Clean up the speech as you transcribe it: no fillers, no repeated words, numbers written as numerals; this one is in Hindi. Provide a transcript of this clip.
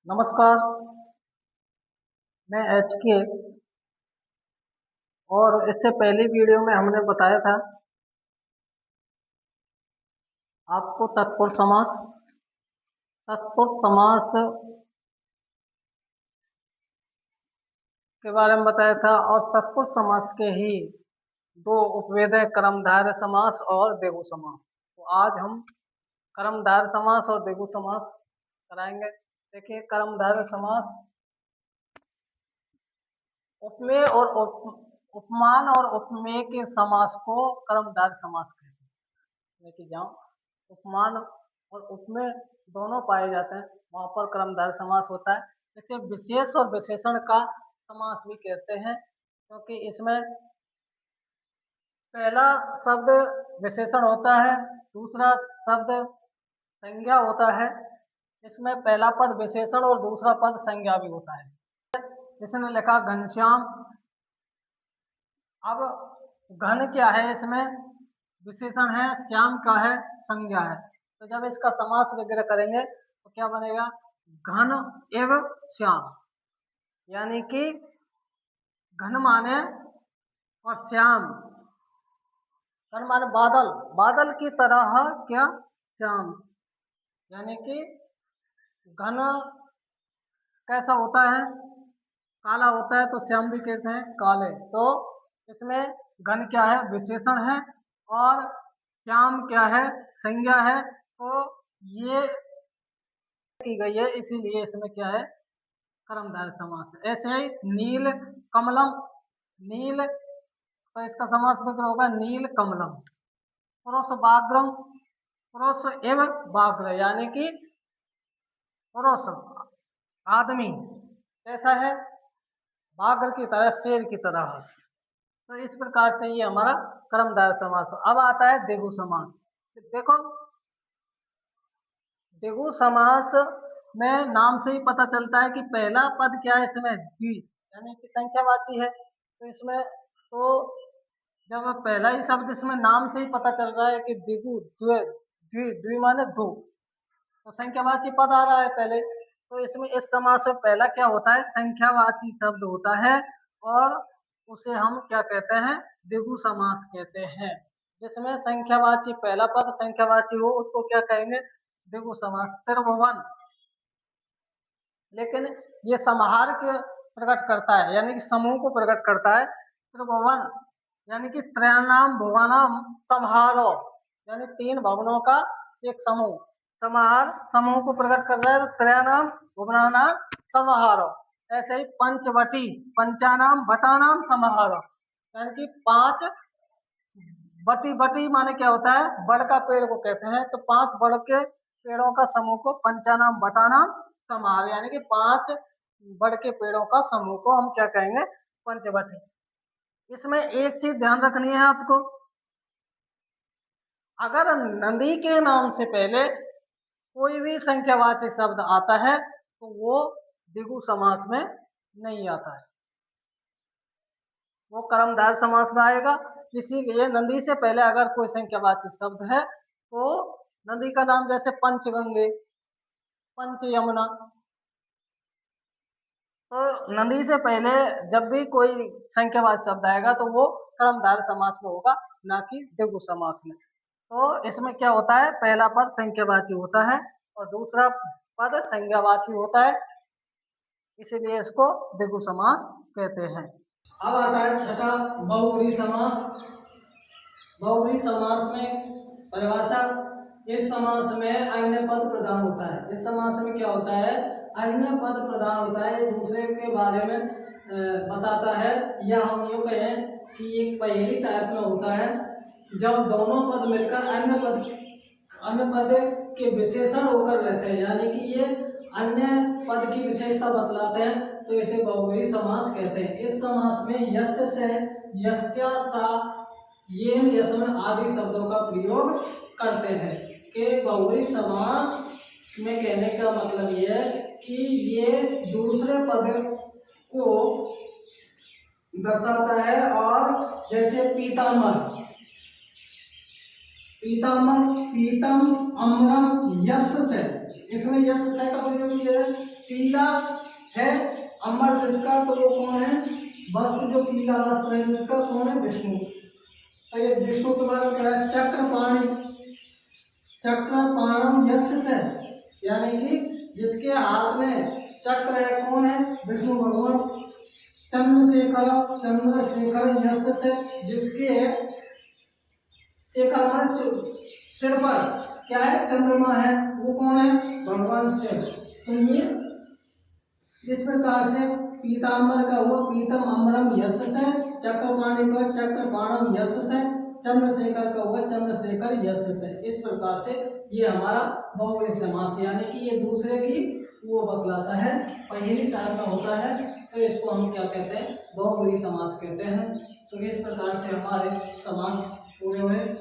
नमस्कार। मैं HK। और इससे पहली वीडियो में हमने बताया था आपको तत्पुरुष समास के बारे में बताया था और तत्पुरुष समास के ही दो उपवेद है, कर्मधारय समास और द्विगु समास। तो आज हम कर्मधारय समास और द्विगु समास कराएंगे। देखिए, कर्मधारय समास उपमेय और उपमान और उपमेय के समास को कर्मधारय समास कहते हैं। लेके जाओ, उपमान और उपमेय दोनों पाए जाते हैं, वहां पर कर्मधारय समास होता है। इसे विशेष और विशेषण का समास भी कहते हैं, क्योंकि इसमें पहला शब्द विशेषण होता है, दूसरा शब्द संज्ञा होता है। इसमें पहला पद विशेषण और दूसरा पद संज्ञा भी होता है। इसने लिखा घनश्याम। अब घन क्या है, इसमें विशेषण है, श्याम का है, संज्ञा है। तो जब इसका समास वगैरह करेंगे तो क्या बनेगा, घन एवं श्याम, यानी कि घन माने और श्याम, घन माने बादल, बादल की तरह क्या श्याम, यानी कि घन कैसा होता है, काला होता है, तो श्याम भी कहते हैं काले। तो इसमें घन क्या है, विशेषण है, और श्याम क्या है, संज्ञा है। तो ये की गई है, इसीलिए इसमें क्या है, कर्मधारय समास है। ऐसे ही नील कमलम, नील, तो इसका समास विग्रह होगा नील कमलम। पुरुष बाग्रम, पुरुष एवं बाग्र, यानी कि पुरुष आदमी कैसा है, बाघ की तरह, शेर की तरह। तो इस प्रकार से ये हमारा कर्मधारय समास। अब आता है द्विगु समास। देखो, द्विगु समास में नाम से ही पता चलता है कि पहला पद क्या है, इसमें द्वि, यानी कि संख्यावाची है। तो इसमें तो जब पहला ही शब्द, इसमें नाम से ही पता चल रहा है कि द्विगु, द्वि, द्वि, द्वि माने दो, तो संख्यावाची पद आ रहा है पहले। तो इसमें इस समास में पहला क्या होता है, संख्यावाची शब्द होता है, और उसे हम क्या कहते हैं, द्विगु समास कहते हैं। जिसमें संख्यावाची पहला पद संख्यावाची हो, उसको क्या कहेंगे, द्विगु समास। त्रिभुवन, लेकिन ये समाहार के प्रकट करता है, यानी कि समूह को प्रकट करता है। त्रिभुवन यानी कि त्रयाणाम भुवनम समाहारो, यानी तीन भवनों का एक समूह, समाहार समूह को प्रकट कर रहा है। तो त्रयाणाम भुवनानाम समाहारो। ऐसे ही पंचवटी, पंचानाम भटानाम समाहारो, यानी कि पांच बटी, बटी माने क्या होता है, बड़ का पेड़ को कहते हैं। तो पांच बड़ के पेड़ों का समूह को पंचानाम भटानाम समाहार, यानी कि पांच बड़ के पेड़ों का समूह को हम क्या कहेंगे, पंचवटी। इसमें एक चीज ध्यान रखनी है आपको, अगर नदी के नाम से पहले कोई भी संख्यावाची शब्द आता है तो वो द्विगु समास में नहीं आता है, वो कर्मधारय समास में आएगा। इसीलिए नदी से पहले अगर कोई संख्यावाची शब्द है तो नदी का नाम, जैसे पंचगंगे, पंच यमुना, तो नदी से पहले जब भी कोई संख्यावाची शब्द आएगा तो वो कर्मधारय समास में होगा, ना कि द्विगु समास में। तो इसमें क्या होता है, पहला पद संख्यावाची होता है और दूसरा पद संज्ञावाची होता है, इसीलिए इसको द्विगु समास कहते हैं। अब आता है छठा, बहुब्रीहि समास। बहुब्रीहि समास में परिभाषा, इस समास में अन्य पद प्रधान होता है। इस समास में क्या होता है, अन्य पद प्रधान होता है, दूसरे के बारे में बताता है। या हम यूँ कहें कि एक पहेली टाइप में होता है, जब दोनों पद मिलकर अन्य पद के विशेषण होकर रहते हैं, यानी कि ये अन्य पद की विशेषता बतलाते हैं, तो इसे बहुब्रीहि समास कहते हैं। इस समास में यस्य से, यस्या सा, ये यस्म आदि शब्दों का प्रयोग करते हैं। कि बहुब्रीहि समास में कहने का मतलब ये है कि ये दूसरे पद को दर्शाता है। और जैसे पीताम्बर, पीताम्बर, पीतम, अम्रम, यस्य से, इसमें यस्य से का प्रयोग किया है। पीला है अमर जिसका, तो वो कौन है? वस्त्र जो पीला वस्त्र है जिसका, कौन है? विष्णु। तो ये विष्णु के बारे में कह रहा है चक्रपाणि, चक्रपाणम यस्य से, यानी कि जिसके हाथ में चक्र है, कौन है? विष्णु भगवान। चंद्रशेखर, चंद्रशेखर यस्य से, जिसके शेखर माने सिर पर क्या है? चंद्रमा है, वो कौन है? भगवान शिव। तो ये इस प्रकार से पीताम्बर का हुआ पीतम अमरम यश से, चक्रपाणि का चक्रपाणम यश से, चंद्रशेखर का हुआ चंद्रशेखर यश से। इस प्रकार से ये हमारा बहुव्रीहि समास, यानी कि ये दूसरे की वो बतलाता है, पहली तरह का होता है, तो इसको हम क्या कहते हैं? बहुव्रीहि समास कहते हैं। तो इस प्रकार से हमारे समास पूरे हुए।